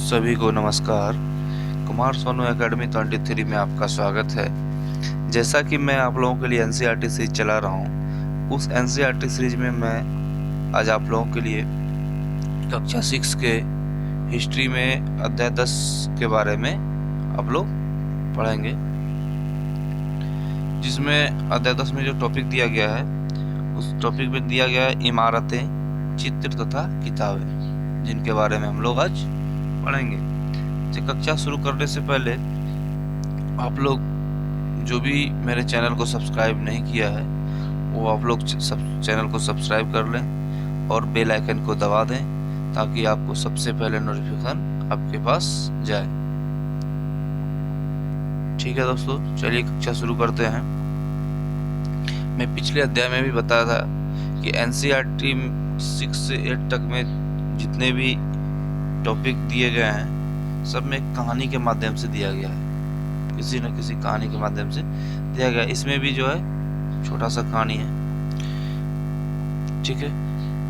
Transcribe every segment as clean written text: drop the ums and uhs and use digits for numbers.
सभी को नमस्कार। कुमार सोनू एकेडमी 23 में आपका स्वागत है। जैसा कि मैं आप लोगों के लिए एनसीईआरटी सीरीज चला रहा हूँ, उस एनसीईआरटी सीरीज में मैं आज आप लोगों के लिए कक्षा 6 के हिस्ट्री में अध्याय 10 के बारे में आप लोग पढ़ेंगे, जिसमें अध्याय 10 में जो टॉपिक दिया गया है, उस टॉपिक में दिया गया है इमारतें, चित्र तथा किताबें, जिनके बारे में हम लोग आज पढ़ेंगे। तो कक्षा शुरू करने से पहले आप लोग जो भी मेरे चैनल को सब्सक्राइब नहीं किया है, वो आप लोग चैनल को सब्सक्राइब कर लें और बेल आइकन को दबा दें, ताकि आपको सबसे पहले नोटिफिकेशन आपके पास जाए। ठीक है दोस्तों, चलिए कक्षा शुरू करते हैं। मैं पिछले अध्याय में भी बताया था कि एनसीईआरटी 6 से 8 तक में जितने भी टॉपिक दिए गए हैं, सब में कहानी के माध्यम से दिया गया है, किसी न किसी कहानी के माध्यम से दिया गया है। इसमें भी जो है छोटा सा कहानी है। ठीक है,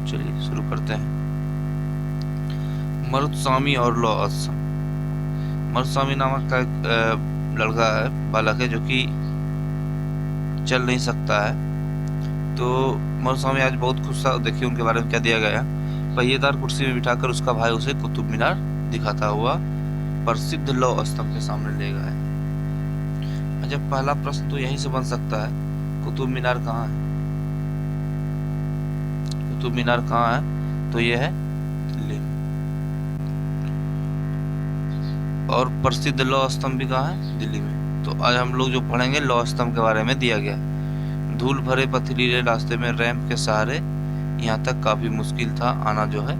चलिए शुरू करते हैं। मरुत्स्वामी और लौह। मरुत्स्वामी नामक का एक लड़का है, बालक है, जो कि चल नहीं सकता है। तो मरुत्स्वामी आज बहुत खुश था। देखिए उनके बारे में क्या दिया गया। पहिएदार कुर्सी में बिठाकर उसका भाई उसे कुतुब मीनार दिखाता हुआ प्रसिद्ध लौह स्तंभ के सामने ले गया। अच्छा, पहला प्रश्न तो यहीं से बन सकता है, कुतुब मीनार कहाँ है? कुतुब मीनार कहाँ है? तो ये है दिल्ली में। और प्रसिद्ध लौह स्तंभ भी कहाँ है? दिल्ली में। तो आज हम लोग जो पढ़ेंगे, लौह स्तंभ के बारे में दिया गया। धूल भरे पथरीले रास्ते में रैंप के सहारे यहाँ तक काफी मुश्किल था आना। जो है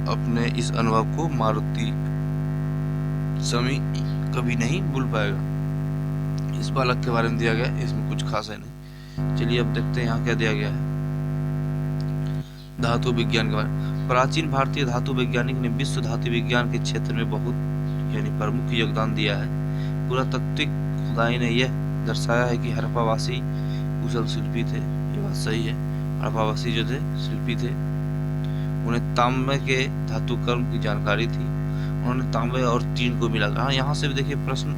अपने इस अनुभव को मारुति स्वामी कभी नहीं भूल पाएगा। इस बालक के बारे में दिया गया, इसमें कुछ खास है नहीं। चलिए अब देखते हैं यहाँ क्या दिया गया है। धातु विज्ञान के बारे में। प्राचीन भारतीय धातु वैज्ञानिक ने विश्व धातु विज्ञान के क्षेत्र में बहुत यानी प्रमुख योगदान दिया है। पुरातात्विक खुदाई ने यह दर्शाया है कि हड़प्पावासी कुशल शिल्पी थे। ये बात सही है, हड़प्पावासी जो थे शिल्पी थे। उन्हें तांबे के धातु कर्म की जानकारी थी। उन्होंने तांबे और टीन को मिलाकर, हाँ यहाँ से भी देखिए प्रश्न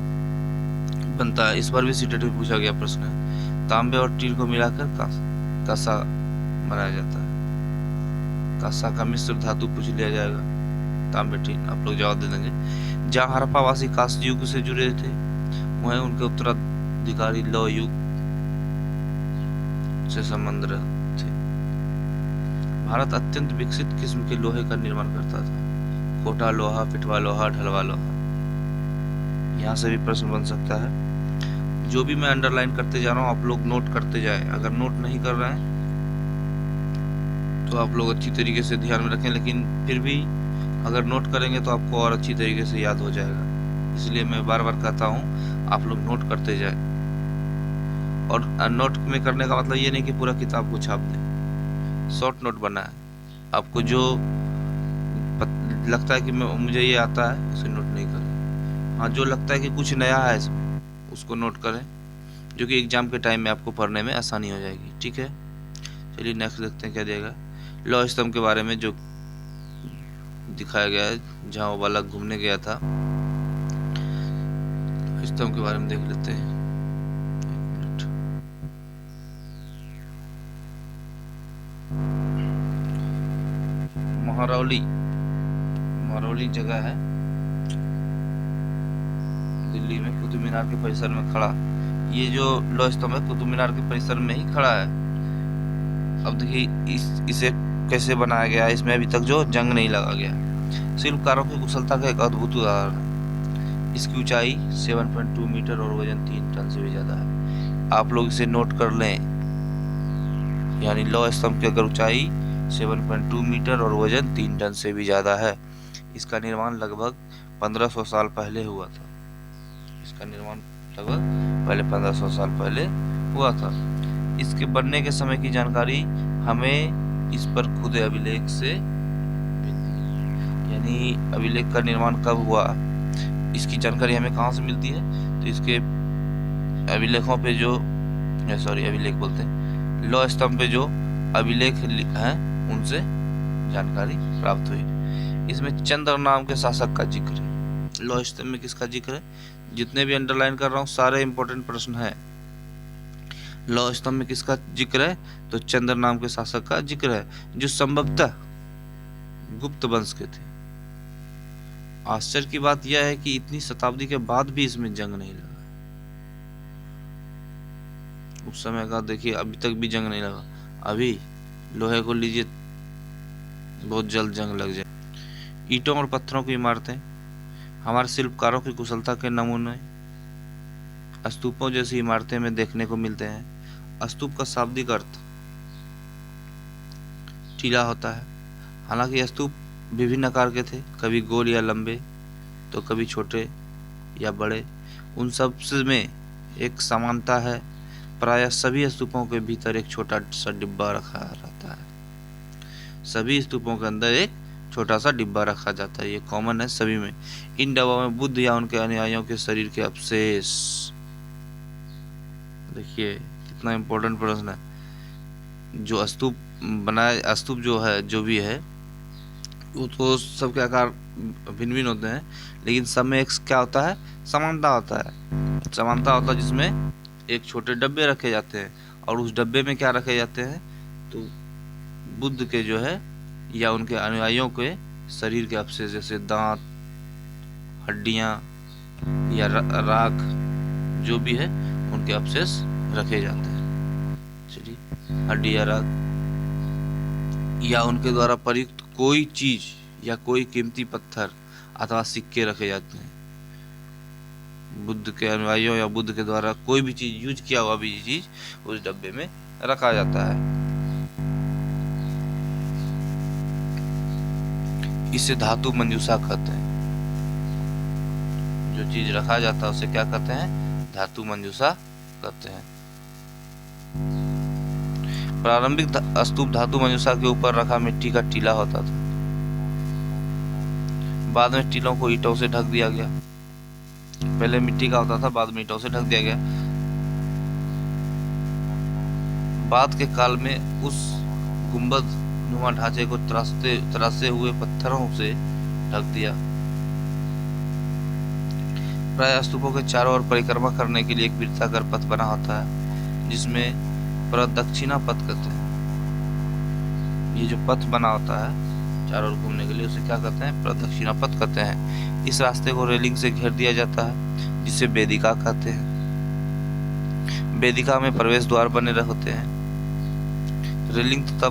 बनता है, इस बार भी सीटेट में पूछा गया प्रश्न है। तांबे और टीन को मिलाकर कांसा बनाया जाता है। कांसा का मिश्र धातु पूछ लिया जाएगा, तांबे टीन, आप लोग जवाब दे देंगे। जहाँ हड़प्पावासी कांस्य युग से जुड़े थे, वहीं उनके उत्तराधिकारी लौह युग से संबंध थे। भारत अत्यंत विकसित किस्म के लोहे का निर्माण करता था। कोटा लोहा, पिटवा लोहा, ढलवा लोहा। यहाँ से भी प्रश्न बन सकता है। जो भी मैं अंडरलाइन करते जा रहा हूँ, आप लोग नोट करते जाए। अगर नोट नहीं कर रहे हैं तो आप लोग अच्छी तरीके से ध्यान में रखें, लेकिन फिर भी अगर नोट करेंगे तो आपको और अच्छी तरीके से याद हो जाएगा। इसलिए मैं बार बार कहता हूँ, आप लोग नोट करते जाए। और नोट में करने का मतलब ये नहीं कि पूरा किताब को छाप दें। शॉर्ट नोट बना है। आपको जो लगता है कि मुझे ये आता है, उसे नोट नहीं करें। हाँ, जो लगता है कि कुछ नया है इसमें, उसको नोट करें, जो कि एग्जाम के टाइम में आपको पढ़ने में आसानी हो जाएगी। ठीक है, चलिए नेक्स्ट देखते हैं क्या देगा। लौह स्तंभ के बारे में जो दिखाया गया है, जहाँ वो बालक घूमने गया था, स्तंभ के बारे में देख लेते हैं। महरौली जगह है दिल्ली में, कुतुब मीनार के परिसर में खड़ा। ये जो लौह स्तंभ है, कुतुब मीनार के परिसर में ही खड़ा है। अब देखिए इसे कैसे बनाया गया है। इसमें अभी तक जो जंग नहीं लगा गया। शिल्पकारों की कुशलता का एक अद्भुत उदाहरण है। इसकी ऊंचाई 7.2 मीटर और वजन 3 टन से भी ज्यादा है। आप लोग इसे नोट कर लें, यानी लौह स्तंभ की अगर ऊंचाई 7.2 मीटर और वजन 3 टन से भी ज्यादा है। इसका निर्माण लगभग 1500 साल पहले हुआ था। इसका निर्माण लगभग 1500 साल पहले हुआ था। इसके बनने के समय की जानकारी हमें इस पर खुदे अभिलेख से मिलती है। यानी अभिलेख का निर्माण कब हुआ, इसकी जानकारी हमें कहाँ से मिलती है? तो इसके अभिलेखों पे जो अभिलेख बोलते हैं, लौह स्तंभ पे जो अभिलेख हैं, उनसे जानकारी प्राप्त हुई। इसमें चंद्र नाम के शासक का जिक्र है। लौह स्तंभ में किसका जिक्र है? जितने भी अंडरलाइन कर रहा हूँ सारे इंपॉर्टेंट प्रश्न है। लौह स्तंभ में किसका जिक्र है? तो चंद्र नाम के शासक का जिक्र है, जो संभवतः गुप्त वंश के थे। आश्चर्य की बात यह है कि इतनी शताब्दी के बाद भी इसमें जंग नहीं लगा। उस समय का देखिए, अभी तक भी जंग नहीं लगा। अभी लोहे को लीजिए, बहुत जल्द जंग लग जाए। ईंटों और पत्थरों की इमारतें हमारे शिल्पकारों की कुशलता के नमूने स्तूपों जैसी इमारतें में देखने को मिलते हैं। स्तूप का शाब्दिक अर्थ टीला होता है। हालांकि स्तूप विभिन्न आकार के थे, कभी गोल या लंबे तो कभी छोटे या बड़े। उन सब में एक समानता है, प्रायः सभी स्तूपों के भीतर एक छोटा सा डिब्बा रखा रहता है। सभी स्तूपों के अंदर एक छोटा सा डिब्बा रखा जाता है, ये कॉमन है सभी में। इन डिब्बों में बुद्ध या उनके अनुयायियों के शरीर के अवशेष। देखिए कितना इम्पोर्टेंट प्रश्न है। जो स्तूप बनाया, स्तूप जो है, जो भी है, वो तो सबके आकार भिन्न भिन्न होते हैं, लेकिन सब में एक क्या होता है? समानता होता है। समानता होता है जिसमें एक छोटे डब्बे रखे जाते हैं, और उस डब्बे में क्या रखे जाते हैं? तो बुद्ध के जो है या उनके अनुयायियों के शरीर के अवशेष, जैसे दांत, हड्डियां या राख, जो भी है उनके अवशेष रखे जाते हैं। चलिए, हड्डी या राख या उनके द्वारा प्रयुक्त कोई चीज या कोई कीमती पत्थर अथवा सिक्के रखे जाते हैं। बुद्ध के अनुयायियों या बुद्ध के द्वारा कोई भी चीज, यूज किया हुआ भी चीज उस डब्बे में रखा जाता है। इसे धातु मंजूषा कहते हैं। जो चीज रखा जाता है उसे क्या कहते हैं? धातु मंजूषा कहते हैं। प्रारंभिक स्तूप धातु मंजूषा के ऊपर रखा मिट्टी का टीला होता था। बाद में टीलों को ईंटों से ढक दिया गया। पहले मिट्टी का होता था, बाद में ईंटों से ढक दिया गया। बाद के काल में उस गुंबद नुमा ढांचे को तराशे हुए पत्थरों से ढक दिया। प्राय स्तूपों के चारों ओर परिक्रमा करने के लिए एक वृत्ताकार पथ बना होता है, जिसमें प्रदक्षिणा पथ कहते हैं। ये जो पथ बना होता है चारों ओर घूमने के लिए, उसे क्या कहते हैं? प्रदक्षिणा पथ कहते हैं। इस रास्ते को रेलिंग से घेर दिया जाता है, जिसे वेदिका कहते हैं। वेदिका में प्रवेश द्वार बने होते हैं। रेलिंग तथा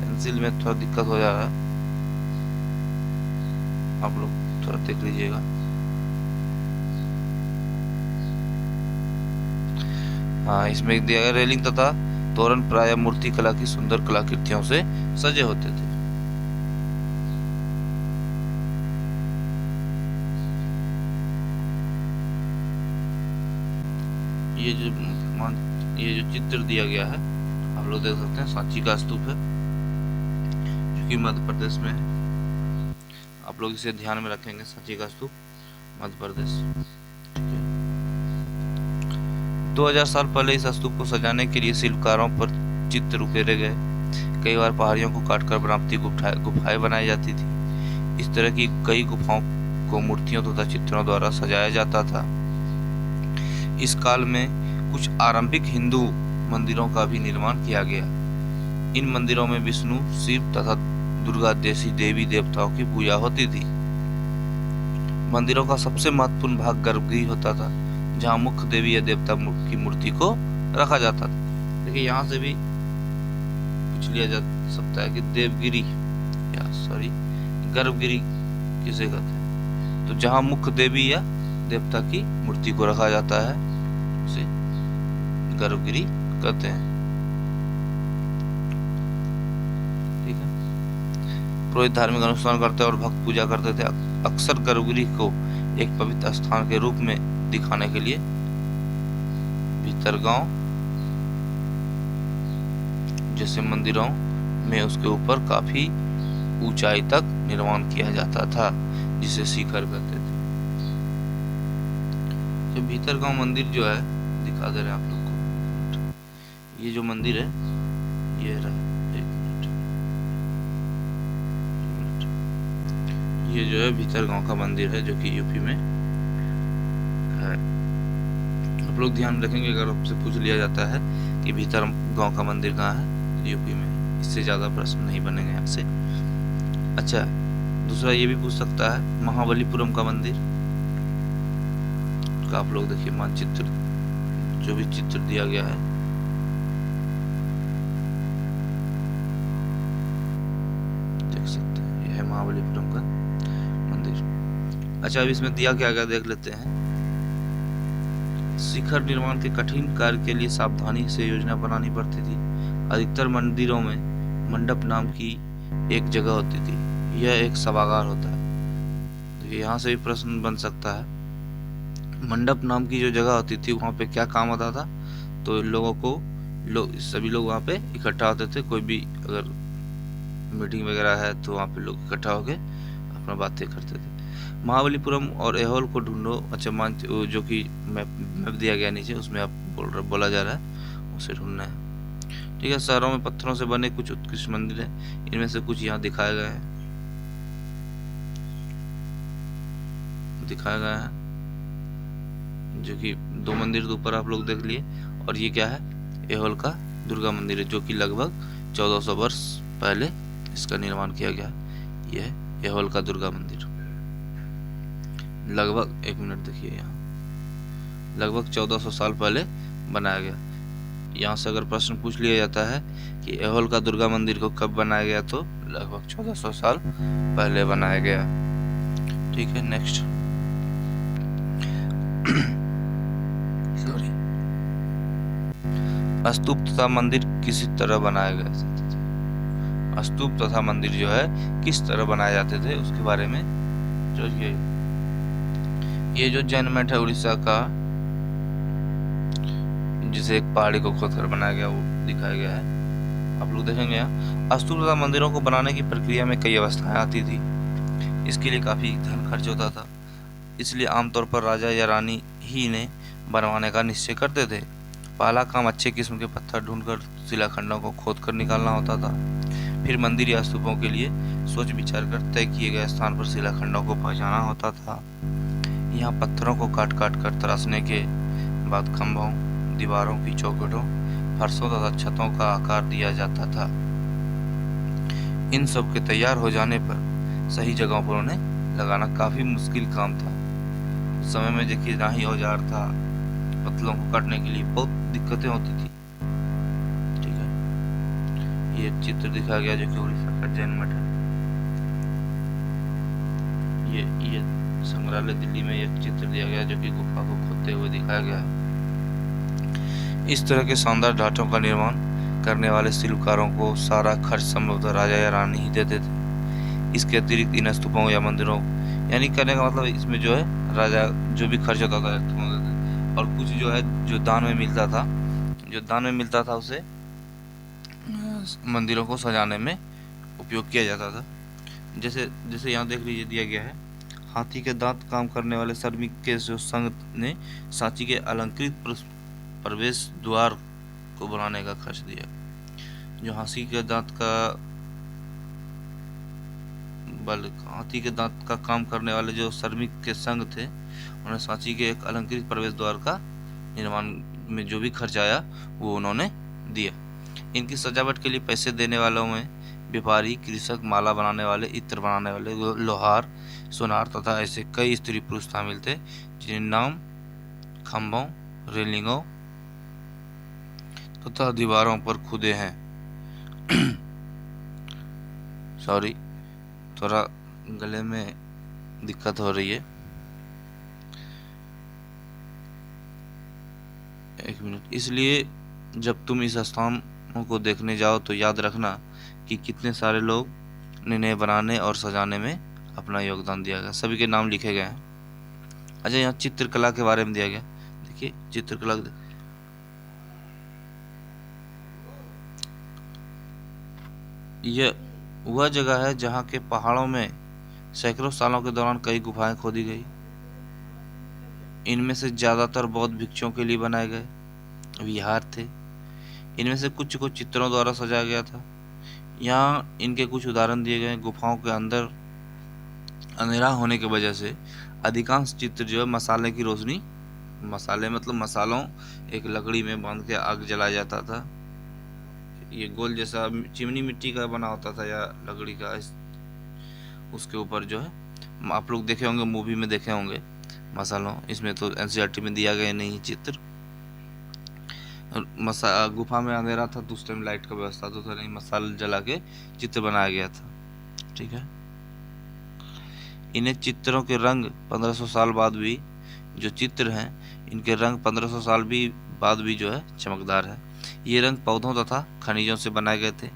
पेंसिल में थोड़ा दिक्कत हो जा रहा है, आप लोग थोड़ा देख लीजिएगा। हाँ, इसमें दिया गया रेलिंग तथा तोरण प्राय मूर्ति कला की सुंदर कलाकृतियों से सजे होते थे। ये जो चित्र दिया गया है, आप लोग देख सकते हैं, सांची का स्तूप है, जो कि मध्य प्रदेश में है। आप लोग इसे ध्यान में रखेंगे, सांची का स्तूप, मध्य प्रदेश। 2000 साल पहले इस स्तूप को सजाने के लिए शिल्पकारों पर चित्र उकेरे गए। कई बार पहाड़ियों को काटकर बनावटी गुफाएं बनाई जाती थी। इस तरह की कई गुफाओं को मूर्तियों तथा चित्रों द्वारा सजाया जाता था। इस काल में कुछ आरंभिक हिंदू मंदिरों का भी निर्माण किया गया। इन मंदिरों में विष्णु, शिव तथा दुर्गा जैसी देवी देवताओं की पूजा होती थी। मंदिरों का सबसे महत्वपूर्ण भाग गर्भगृह होता था, जहाँ मुख्य देवी या देवता की मूर्ति को रखा जाता था। देखिए, यहाँ से भी पूछ लिया जा सकता है कि गर्भगृह किसे कहते हैं? तो जहाँ मुख्य देवी या देवता की मूर्ति को रखा जाता है उसे गर्भगृह कहते हैं। ठीक है। पुरोहित धार्मिक अनुष्ठान करते और भक्त पूजा करते थे। अक्सर गर्भगृह को एक पवित्र स्थान के रूप में दिखाने के लिए भीतरगांव जैसे मंदिरों में उसके ऊपर काफी ऊंचाई तक निर्माण किया जाता था, जिसे शिखर कहते थे। जो भीतरगांव मंदिर जो है, दिखा दे रहे हैं आप लोग को, ये जो मंदिर है ये रहा, एक मिनट, ये जो है भीतर गांव का मंदिर है जो कि यूपी में है। आप लोग ध्यान रखेंगे अगर आपसे पूछ लिया जाता है कि भीतर गांव का मंदिर कहाँ है, यूपी में, इससे ज़्यादा प्रश्न नहीं बनेंगे आपसे। अच्छा, दूसरा ये भी पूछ सकता है महाबलीपुरम का मंदिर का। आप लोग देखिए मानचित्र, जो भी चित्र दिया गया है, देख सकते हैं, यह है महाबलीपुरम का मंदिर। अच्छा, अब इसमें दिया क्या गया देख लेते हैं। शिखर निर्माण के कठिन कार्य के लिए सावधानी से योजना बनानी पड़ती थी। अधिकतर मंदिरों में मंडप नाम की एक जगह होती थी, यह एक सभागार होता है। तो यहाँ से भी प्रश्न बन सकता है, मंडप नाम की जो जगह होती थी वहाँ पे क्या काम होता था। तो लोगों को सभी लोग वहाँ पे इकट्ठा होते थे, कोई भी अगर मीटिंग वगैरह है तो वहाँ पे लोग इकट्ठा होके अपना बातें करते थे। महाबलीपुरम और ऐहोल को ढूंढो। अच्छा, जो कि मैप दिया गया नीचे, उसमें आप बोला जा रहा है उसे ढूंढना है। ठीक है, शहरों में पत्थरों से बने कुछ उत्कृष्ट मंदिर हैं, इनमें से कुछ यहाँ दिखाए गए हैं, जो कि 2 मंदिर तो ऊपर आप लोग देख लिए। और ये क्या है, ऐहोल का दुर्गा मंदिर है, जो कि लगभग 1400 वर्ष पहले इसका निर्माण किया गया। यह है ऐहोल का दुर्गा मंदिर, लगभग, एक मिनट देखिए, यहाँ लगभग 1400 साल पहले बनाया गया। यहाँ से अगर प्रश्न पूछ लिया जाता है कि ऐहोल का दुर्गा मंदिर को कब बनाया गया, तो लगभग 1400 साल पहले बनाया गया। ठीक है, नेक्स्ट। सॉरी, स्तूप तथा मंदिर किस तरह बनाया गया। स्तूप तथा मंदिर जो है किस तरह बनाए जाते थे उसके बारे में, जो ये जो जैन मठ है उड़ीसा का, जिसे एक पहाड़ी को खोदकर बनाया गया, वो दिखाया गया है। आप लोग देखेंगे यहाँ स्तूप तथा मंदिरों को बनाने की प्रक्रिया में कई अवस्थाएं आती थी। इसके लिए काफी धन खर्च होता था, इसलिए आमतौर पर राजा या रानी ही ने बनवाने का निश्चय करते थे। पहला काम अच्छे किस्म के पत्थर ढूंढकर शिलाखंडों को खोदकर निकालना होता था। फिर मंदिर या स्तूपों के लिए सोच विचार कर तय किए गए स्थान पर शिलाखंडों को पहुंचाना होता था। यहाँ पत्थरों को काट काट कर तराशने के बाद खंभों, दीवारों की चौखटों, फर्शों तथा छतों का आकार दिया जाता था। इन सब के तैयार हो जाने पर सही जगहों पर उन्हें लगाना काफी मुश्किल काम था। उस समय में देखिए ना ही औजार था, पत्थरों को काटने के लिए बहुत दिक्कतें होती थी। ठीक है, ये चित्र दिखाया गया जो कि उड़ीसा का जैन मठ है। ये संग्रहालय दिल्ली में एक चित्र दिया गया जो कि गुफा को खोदते हुए दिखाया गया है। इस तरह के शानदार ढांचों का निर्माण करने वाले शिल्पकारों को सारा खर्च संभवतः राजा या रानी ही देते थे। इसके अतिरिक्त इन स्तूपों या मंदिरों, यानी करने का मतलब इसमें जो है राजा जो भी खर्च होता था और कुछ जो है जो दान में मिलता था उसे मंदिरों को सजाने में उपयोग किया जाता था। जैसे यहाँ देख लीजिए दिया गया है, हाथी के दांत काम करने वाले श्रमिक के जो संघ ने सांची के अलंकृत प्रवेश द्वार को बनाने का खर्च दिया। जो हाथी के दांत का काम करने वाले जो श्रमिक के संघ थे, उन्होंने सांची के एक अलंकृत प्रवेश द्वार का निर्माण में जो भी खर्च आया वो उन्होंने दिया। इनकी सजावट के लिए पैसे देने वालों में व्यापारी, कृषक, माला बनाने वाले, इत्र बनाने वाले, लोहार, सोनार तथा ऐसे कई स्त्री पुरुष शामिल थे जिन्हें नाम खंभों, रेलिंगों तथा दीवारों पर खुदे हैं। सॉरी, थोड़ा गले में दिक्कत हो रही है, एक मिनट। इसलिए जब तुम इस स्थानों को देखने जाओ तो याद रखना कि कितने सारे लोग ने इन्हें बनाने और सजाने में अपना योगदान दिया गया। सभी के नाम लिखे गए हैं। अच्छा, यहाँ चित्रकला के बारे में दिया गया, देखिए चित्रकला। यह वह जगह है जहाँ के पहाड़ों में सैकड़ों सालों के दौरान कई गुफाएं खोदी गई। इनमें से ज्यादातर बौद्ध भिक्षुओं के लिए बनाए गए विहार थे। इनमें से कुछ को चित्रों द्वारा सजाया गया था। यहाँ इनके कुछ उदाहरण दिए गए। गुफाओं के अंदर अंधेरा होने की वजह से अधिकांश चित्र जो है मसाले की रोशनी, मसाले मतलब मसालों, एक लकड़ी में बांध के आग जलाया जाता था। ये गोल जैसा चिमनी मिट्टी का बना होता था या लकड़ी का, उसके ऊपर जो है आप लोग देखे होंगे, मूवी में देखे होंगे मसालों। इसमें तो एनसीईआरटी में दिया गया नहीं चित्र। गुफा में अंधेरा था तो उस टाइम लाइट का व्यवस्था तो था नहीं, मसाला जला के चित्र बनाया गया था। ठीक है। इन्हें चित्रों के रंग 1500 साल बाद भी, जो चित्र हैं इनके रंग 1500 साल भी बाद भी जो है चमकदार है। ये रंग पौधों तथा खनिजों से बनाए गए थे।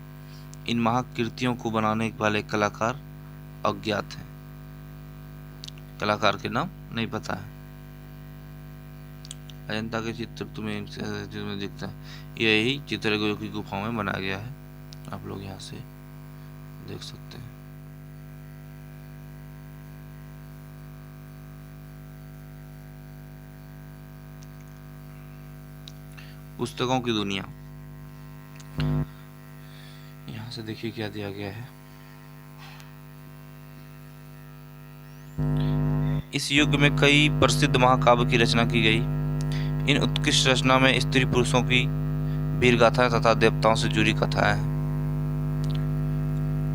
इन महाकृतियों को बनाने वाले कलाकार अज्ञात हैं। कलाकार के नाम नहीं पता है। अजंता के चित्र तुम्हें जिसमें दिखता है, यही चित्र जो की गुफाओं में बनाया गया है, आप लोग यहाँ से देख सकते हैं। पुस्तकों की दुनिया, यहाँ से देखिए क्या दिया गया है। इस युग में कई प्रसिद्ध महाकाव्य की रचना की गई। इन उत्कृष्ट रचना में स्त्री पुरुषों की वीर गाथाएं तथा देवताओं से जुड़ी कथाएं हैं।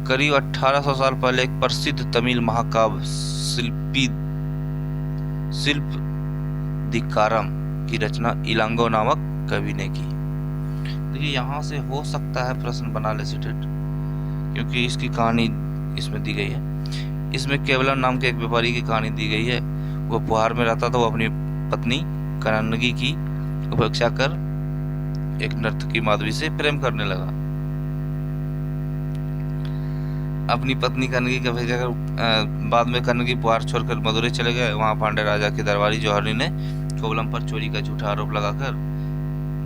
करीब 1800 साल पहले एक प्रसिद्ध तमिल महाकाव्य शिल्पदिकारम की रचना इलांगो नामक कवि ने की। देखिए यहाँ से हो सकता है प्रश्न बना ले सीटेट, क्योंकि इसकी कहानी इसमें दी गई है। इसमें केवलम नाम के एक व्यापारी की कहानी दी गई है। वो पुहार में रहता था। वो अपनी पत्नी कन्नगी की उपेक्षा कर एक नर्तकी माधवी से प्रेम करने लगा। अपनी पत्नी कन्नगी का उपेक्षा कर बाद में कन्नगी पुहार छोड़कर मदुरै चले गए। वहां पांडे राजा के दरबारी जौहरी ने कोवलम पर चोरी का झूठा आरोप लगाकर,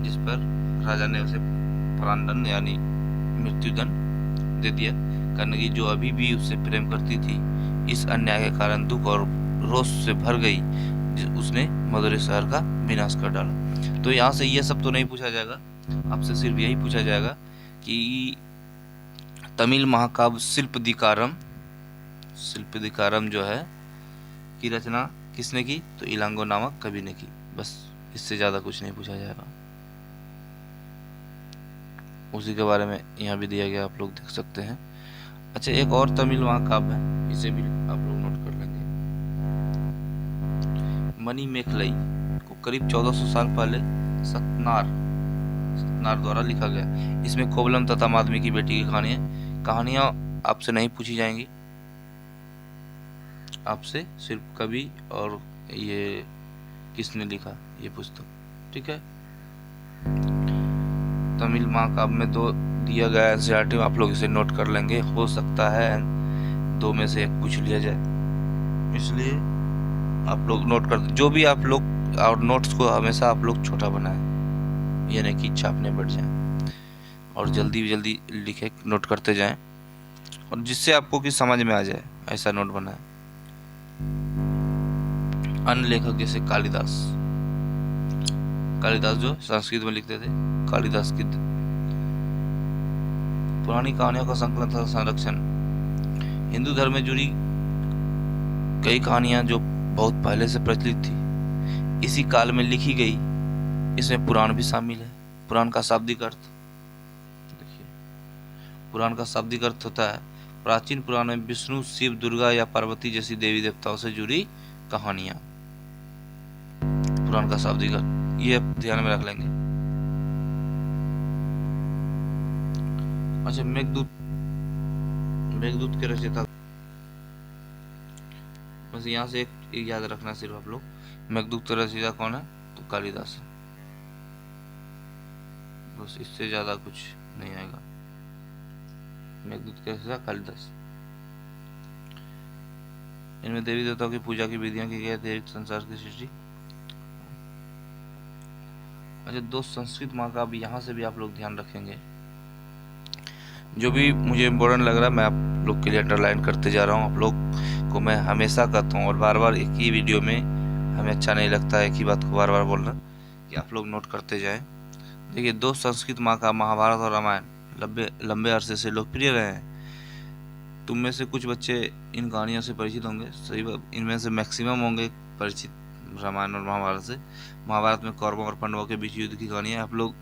जिस पर राजा ने उसे प्राणदंड यानी मृत्युदंड दे दिया। कन्नगी जो अभी भी उससे प्रेम करती थी, इस अन्याय के कारण दुख और रोष से भर गई। उसने मदुरै शहर का विनाश कर डाला। तो यहाँ से यह सब तो नहीं पूछा जाएगा, आपसे सिर्फ यही पूछा जाएगा कि तमिल महाकाव्य शिल्पदिकारम जो है की रचना किसने की? तो इलांगो नामक कवि ने की। बस इससे ज्यादा कुछ नहीं पूछा जाएगा। उसी के बारे में यहाँ भी दिया गया, आप लोग देख सकते हैं। अच्छा, एक और तमिल महाकाव्य है, इसे भी आप लोग नोट कर लेंगे। मणिमेखलाई को करीब 1400 साल पहले सतनार द्वारा लिखा गया। इसमें कोवलम तथा माधवी की बेटी की कहानियां आपसे नहीं पूछी जाएंगी। आपसे सिर्फ कवि और ये किसने लिखा ये पुस्तक। ठीक है। तमिल महाकाव्य में दो दिया गया एनसीईआरटी में, आप लोग इसे नोट कर लेंगे। हो सकता है दो में से एक पूछ लिया जाए, इसलिए आप लोग नोट कर, जो भी आप लोग, और नोट्स को हमेशा आप लोग छोटा बनाएं, ये नहीं कि छापने बैठ जाएं, और जल्दी जल्दी लिखे, नोट करते जाएं, और जिससे आपको कि समझ में आ जाए ऐसा नोट बनाएं। अन्य लेखक जैसे कालिदास जो संस्कृत में लिखते थे, कालिदास की पुरानी कहानियों का संकलन तथा संरक्षण। हिंदू धर्म में जुड़ी कई कहानियां जो बहुत पहले से प्रचलित थी, इसी काल में लिखी गई। इसमें पुराण भी शामिल है। पुराण का शाब्दिक अर्थ देखिए, पुराण का शाब्दिक अर्थ होता है प्राचीन पुराण में विष्णु, शिव, दुर्गा या पार्वती जैसी देवी देवताओं से जुड़ी कहानियां। पुराण का शाब्दिक अर्थ ये ध्यान में रख लेंगे। अच्छा, मेघदूत के रचयिता, बस यहाँ से एक याद रखना सिर्फ आप लोग, मेघदूत का रचयिता कौन है? तो कालिदास। बस इससे ज्यादा कुछ नहीं आएगा। मेघदूत के रचयिता कालिदास। इनमें देवी देवताओं की पूजा की विधियां की गई थी, संसार की सृष्टि। अच्छा, दो संस्कृत महाकाव्य यहाँ से भी आप लोग ध्यान रखेंगे। जो भी मुझे इम्पोर्टेंट लग रहा है मैं आप लोग के लिए अंडरलाइन करते जा रहा हूँ। आप लोग को मैं हमेशा कहता हूँ, और बार बार एक ही वीडियो में हमें अच्छा नहीं लगता है एक ही बात को बार बार बोलना, कि आप लोग नोट करते जाएं। देखिए, दो संस्कृत माँ का महाभारत और रामायण लंबे लंबे अरसे से लोकप्रिय रहे हैं। तुम में से कुछ बच्चे इन कहानियों से परिचित होंगे, सही बात, इनमें से मैक्सिमम होंगे परिचित रामायण और महाभारत से। महाभारत में कौरवों और पांडवों के बीच युद्ध की कहानी है। आप लोग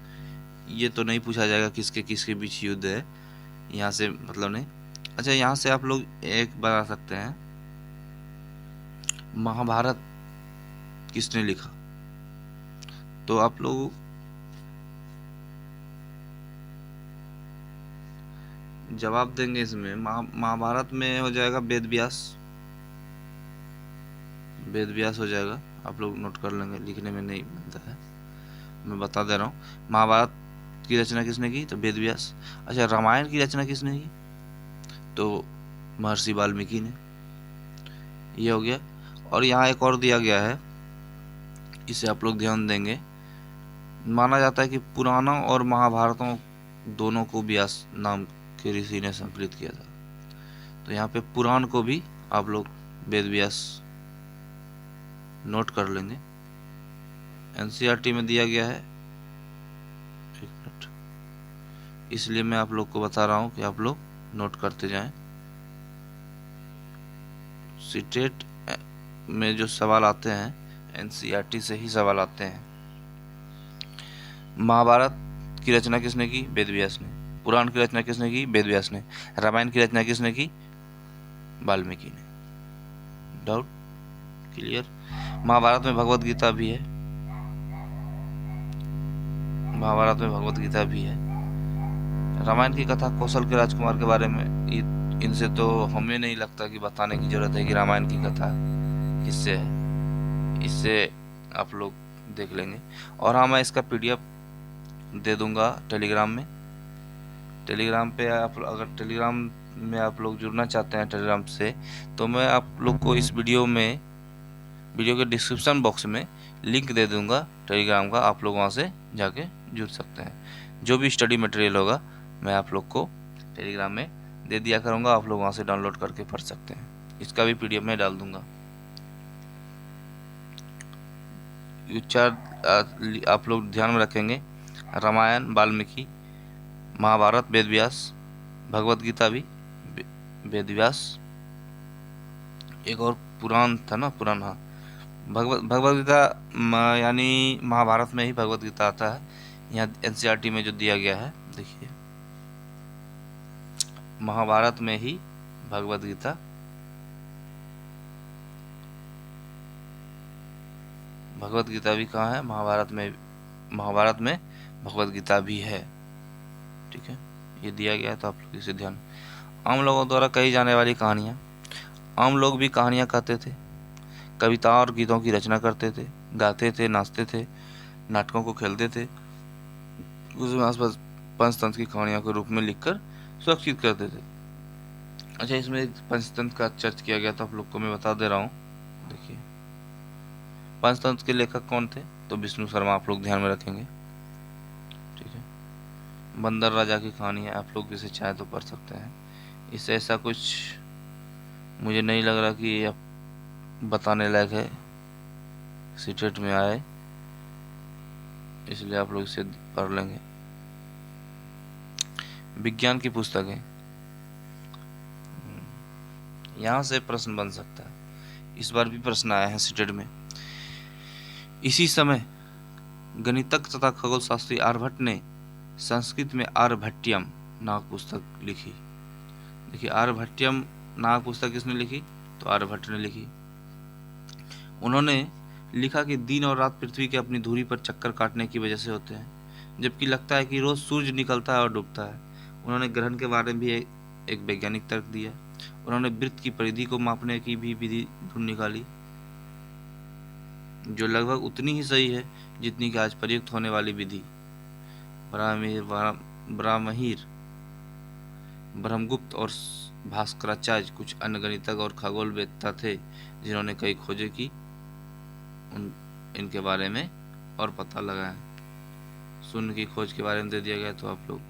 ये तो नहीं पूछा जाएगा किसके किसके बीच युद्ध है, यहाँ से मतलब नहीं। अच्छा, यहाँ से आप लोग एक बता सकते हैं, महाभारत किसने लिखा? तो आप लोग जवाब देंगे इसमें महाभारत में हो जाएगा वेद व्यास। वेद व्यास हो जाएगा, आप लोग नोट कर लेंगे, लिखने में नहीं बनता है, मैं बता दे रहा हूँ। महाभारत की रचना किसने की? तो वेद व्यास। अच्छा, रामायण की रचना किसने की? तो महर्षि वाल्मीकि ने। ये हो गया। और यहाँ एक और दिया गया है, इसे आप लोग ध्यान देंगे। माना जाता है कि पुराणों और महाभारतों दोनों को व्यास नाम के ऋषि ने संकलित किया था। तो यहाँ पे पुराण को भी आप लोग वेद व्यास नोट कर लेंगे। एनसीईआरटी में दिया गया है, एक मिनट, इसलिए मैं आप लोग को बता रहा हूँ कि आप लोग नोट करते जाएं। सीटेट में जो सवाल आते हैं एनसीईआरटी से ही सवाल आते हैं। महाभारत की रचना किसने की? वेद व्यास ने। पुराण की रचना किसने की? वेद व्यास ने। रामायण की रचना किसने की? वाल्मीकि ने। Doubt clear? महाभारत में भगवत गीता भी है, महाभारत में भगवत गीता भी है। रामायण की कथा कौशल के राजकुमार के बारे में, इनसे तो हमें नहीं लगता कि बताने की जरूरत है कि रामायण की कथा किससे है, इससे आप लोग देख लेंगे। और हाँ, मैं इसका पीडीएफ दे दूंगा टेलीग्राम में। टेलीग्राम पे आप अगर टेलीग्राम में आप लोग जुड़ना चाहते हैं टेलीग्राम से, तो मैं आप लोग को इस वीडियो के डिस्क्रिप्शन बॉक्स में लिंक दे दूंगा टेलीग्राम का, आप लोग वहाँ से जाके जुड़ सकते हैं। जो भी स्टडी मटेरियल होगा मैं आप लोग को टेलीग्राम में दे दिया करूँगा, आप लोग वहाँ से डाउनलोड करके पढ़ सकते हैं। इसका भी पीडीएफ में डाल दूंगा। उच्चार आप लोग ध्यान में रखेंगे, रामायण वाल्मीकि, महाभारत वेद व्यास, भगवत गीता भी वेद व्यास। एक और पुराण था ना, पुराण, हाँ, भगवत गीता यानी महाभारत में ही भगवत गीता आता है। यहाँ एनसीईआरटी में जो दिया गया है, देखिए, महाभारत में ही भगवत गीता, भगवत गीता भी कहाँ है? महाभारत में भगवत गीता भी है। ठीक है, ये दिया गया है, तो आप लोग इसे ध्यान। आम लोगों द्वारा कही जाने वाली कहानियाँ। आम लोग भी कहानियाँ कहते थे, कविता और गीतों की रचना करते थे, गाते थे, नाचते थे, नाटकों को खेलते थे, उसमें आसपास पंचतंत्र की कहानियों के रूप में लिखकर सुरक्षित करते थे। अच्छा, इसमें पंचतंत्र का चर्च किया गया था, आप लोग को मैं बता दे रहा हूँ। देखिए, पंचतंत्र के लेखक कौन थे? तो विष्णु शर्मा, आप लोग ध्यान में रखेंगे। ठीक है, बंदर राजा की कहानी है, आप लोग इसे चाहे तो पढ़ सकते हैं। इससे ऐसा कुछ मुझे नहीं लग रहा कि ये बताने लायक है, सीटेट में आए, इसलिए आप लोग इसे पढ़ लेंगे। विज्ञान की पुस्तकें, यहाँ से प्रश्न बन सकता है, इस बार भी प्रश्न आया है सीटेट में। इसी समय गणितज्ञ तथा खगोल शास्त्री आर्यभट्ट ने संस्कृत में आर्यभट्टियम नामक पुस्तक लिखी। देखिए, आर्यभट्टियम नामक पुस्तक किसने लिखी? तो आर्यभट्ट ने लिखी। उन्होंने लिखा कि दिन और रात पृथ्वी के अपनी धुरी पर चक्कर काटने की वजह से होते हैं, जबकि लगता है कि रोज सूर्य निकलता है और डूबता है। उन्होंने ग्रहण के बारे में भी एक वैज्ञानिक तर्क दिया। उन्होंने वृत्त की परिधि को मापने की भी विधि ढूंढ निकाली, जो लगभग उतनी ही सही है जितनी कि आज प्रयुक्त होने वाली विधि। ब्राह्महीर, ब्रह्मगुप्त और भास्कराचार्य कुछ अन्य गणितज्ञ और खगोल वेत्ता थे जिन्होंने कई खोजें की, इनके बारे में और पता लगाया। शून्य की खोज के बारे में दे दिया गया, तो आप लोग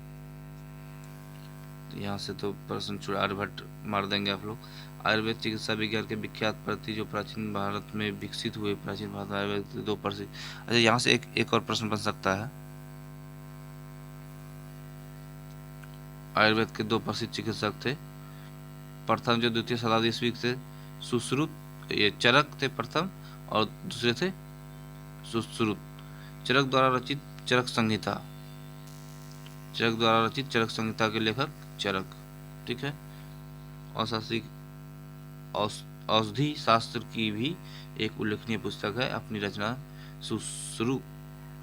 यहाँ से तो प्रश्न छुड़ा, आर्यभट्ट मार देंगे आप लोग। आयुर्वेद चिकित्सा विज्ञान के विख्यात प्रति जो प्राचीन भारत में विकसित हुए, प्राचीन भारत आयुर्वेद 2%। अच्छा, यहाँ से एक और प्रश्न बन सकता है, आयुर्वेद के 2 प्रसिद्ध चिकित्सक थे। प्रथम जो द्वितीय शताब्दी ईस्वी से सुश्रुत, ये चरक थे प्रथम, और दूसरे थे सुश्रुत। चरक द्वारा रचित चरक संहिता, चरक द्वारा रचित चरक संहिता के लेखक चरक। ठीक है। औषधि शास्त्र की भी एक उल्लेखनीय पुस्तक है। अपनी रचना सुश्रुत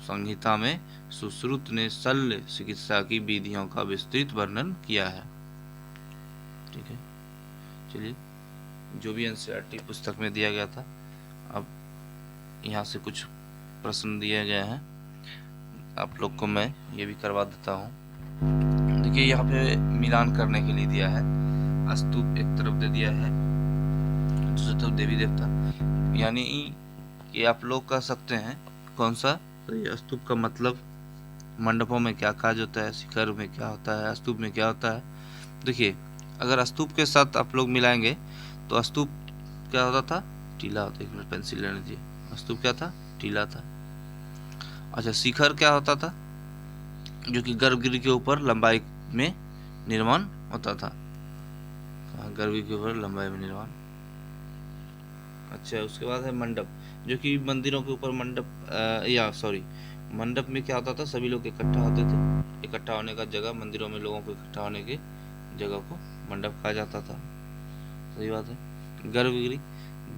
संहिता में सुश्रुत ने शल्य चिकित्सा की विधियों का विस्तृत वर्णन किया है। ठीक है। चलिए, जो भी एनसीईआरटी पुस्तक में दिया गया था, अब यहाँ से कुछ प्रश्न दिए गए हैं, आप लोग को मैं ये भी करवा देता हूँ। देखिए, यहाँ पे मिलान करने के लिए दिया है। स्तूप एक तरफ दे दिया है, दूसरी तरफ देवी देवता, यानी कि आप लोग कह सकते हैं कौन सा। तो ये स्तूप का मतलब मंडपों में क्या काज होता है, शिखर में क्या होता है, स्तूप में क्या होता है। देखिए, अगर स्तूप के साथ आप लोग मिलाएंगे तो स्तूप क्या होता था, टीला होता। एक मिनट पेंसिल लेने दीजिए। स्तूप क्या था, टीला था। अच्छा, शिखर क्या होता था, जो कि गर्भगृह के ऊपर लंबाई में निर्माण होता था। गर्भगृह के ऊपर लंबाई में निर्माण। अच्छा, उसके बाद है मंडप, जो कि मंदिरों के ऊपर मंडप में क्या होता था, सभी लोग इकट्ठा होते थे। इकट्ठा होने का जगह, मंदिरों में लोगों को इकट्ठा होने की जगह को मंडप कहा जाता था। सही बात है। गर्भगृह,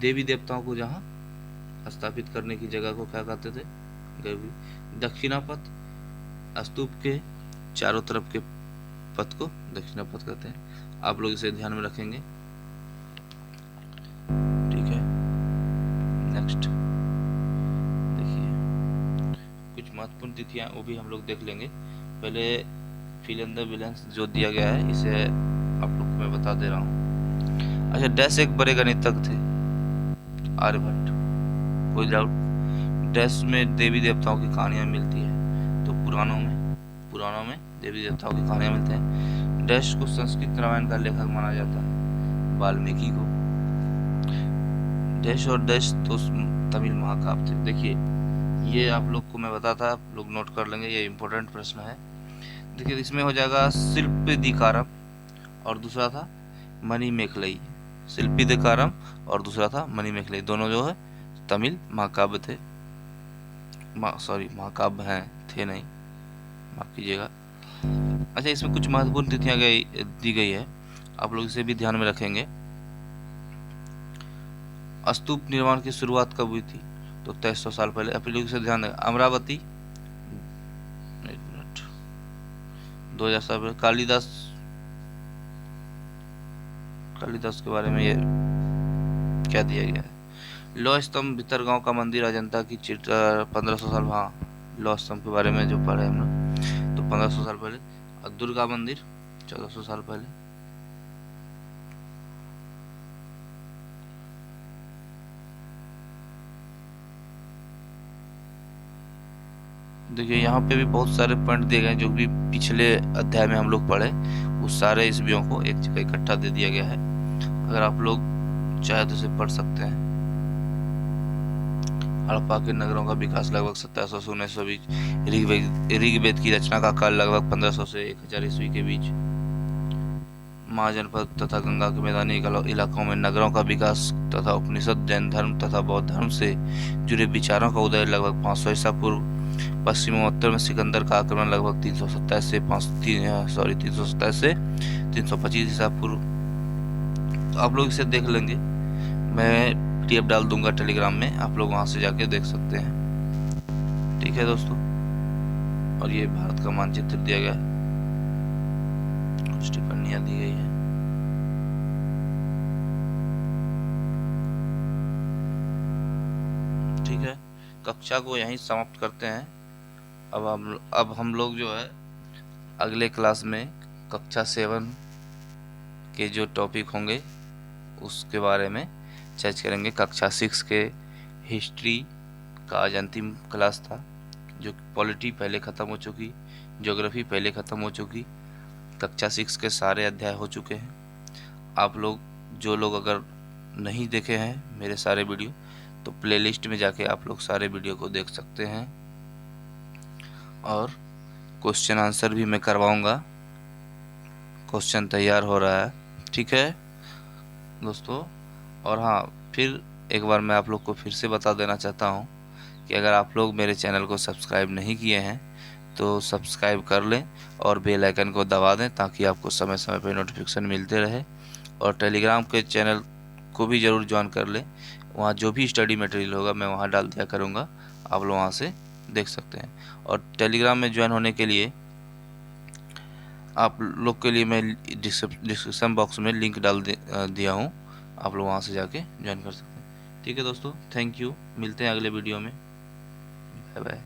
देवी देवताओं को जहाँ स्थापित करने की जगह को क्या कहते थे, गर्भगृह। दक्षिणापथ, स्तूप के चारों तरफ के पथ को दक्षिणापथ कहते हैं। आप लोग इसे ध्यान में रखेंगे। ठीक है। नेक्स्ट देखिए, कुछ महत्वपूर्ण तिथियां वो भी हम लोग देख लेंगे। पहले फिल इन द ब्लैंक्स जो दिया गया है, इसे आप लोग को मैं बता दे रहा हूँ। अच्छा, डैश एक बड़े गणितज्ञ थे, आर्यभट्ट। कोई डाउट? डैश में देवी देवताओं की कहानियां मिलती है, तो पुराणों में देवी देवताओं की कहानियां मिलते हैं। डैश को संस्कृत रामायण का लेखक माना जाता है, वाल्मीकि को। डैश और डैश तो तमिल महाकाव्य थे। देखिए, ये आप लोग को मैं बताता, आप लोग नोट कर लेंगे, ये इंपॉर्टेंट प्रश्न है। देखिए, इसमें हो जाएगा शिल्पदिकारम, और दूसरा था मणिमेखलई। शिल्पदिकारम और दूसरा था मणिमेखलई, दोनों जो है तमिल महाकाव्य थे। सॉरी, महाकाव्य हैं, थे नहीं, माफ कीजिएगा। अच्छा, इसमें कुछ महत्वपूर्ण तिथियां दी गई है, आप लोग इसे भी ध्यान में रखेंगे। स्तूप निर्माण की शुरुआत कब हुई थी, तो 2300 साल पहले। आप लोग इसे ध्यान दें। अमरावती, 2000 साल पहले। कालिदास के बारे में ये क्या दिया गया है। लौह स्तंभ भितरगांव का मंदिर अजंता की 1500 साल। हाँ, लौह स्तंभ के बारे में जो पढ़े हम लोग, तो 1500 साल पहले। और दुर्गा मंदिर 1400 साल पहले। देखिए, यहाँ पे भी बहुत सारे पॉइंट दिए गए, जो भी पिछले अध्याय में हम लोग पढ़े, उस सारे ईस्वियों को एक जगह इकट्ठा दे दिया गया है। अगर आप लोग चाहे तो इसे पढ़ सकते हैं। हड़प्पा के नगरों का विकास लगभग 1700 से 1900 बीच। ऋग्वेद की रचना का काल लगभग 1500 से 1000 ईस्वी के बीच। महाजनपद तथा गंगा के मैदानी इलाकों में नगरों का विकास तथा उपनिषद, जैन धर्म तथा बौद्ध धर्म से जुड़े विचारों का उदय लगभग 500 ईसा पूर्व। पश्चिमोत्तर में सिकंदर का आक्रमण लगभग 327 से 325 ईसा पूर्व। तो आप लोग इसे देख लेंगे, मैं PDF डाल दूंगा टेलीग्राम में, आप लोग वहां से जाके देख सकते हैं। ठीक है दोस्तों, और ये भारत का मानचित्र दिया गया है, कुछ टिप्पणियां दी गई है। ठीक है, कक्षा को यहीं समाप्त करते हैं। अब हम लोग जो है अगले क्लास में कक्षा 7 के जो टॉपिक होंगे उसके बारे में चर्चा करेंगे। कक्षा 6 के हिस्ट्री का आज अंतिम क्लास था, जो पॉलिटी पहले ख़त्म हो चुकी, ज्योग्राफी पहले ख़त्म हो चुकी, कक्षा 6 के सारे अध्याय हो चुके हैं। आप लोग जो लोग अगर नहीं देखे हैं मेरे सारे वीडियो, तो प्लेलिस्ट में जाके आप लोग सारे वीडियो को देख सकते हैं, और क्वेश्चन आंसर भी मैं करवाऊंगा। क्वेश्चन तैयार हो रहा है। ठीक है दोस्तों। और हाँ, फिर एक बार मैं आप लोग को फिर से बता देना चाहता हूँ कि अगर आप लोग मेरे चैनल को सब्सक्राइब नहीं किए हैं तो सब्सक्राइब कर लें और बेल आइकन को दबा दें, ताकि आपको समय समय पर नोटिफिकेशन मिलते रहे। और टेलीग्राम के चैनल को भी ज़रूर ज्वाइन कर लें, वहाँ जो भी स्टडी मटेरियल होगा मैं वहाँ डाल दिया करूँगा, आप लोग वहाँ से देख सकते हैं। और टेलीग्राम में ज्वाइन होने के लिए आप लोग के लिए मैं डिस्क्रिप्शन बॉक्स में लिंक डाल दिया हूँ, आप लोग वहाँ से जाके ज्वाइन कर सकते हैं। ठीक है दोस्तों, थैंक यू, मिलते हैं अगले वीडियो में, बाय बाय।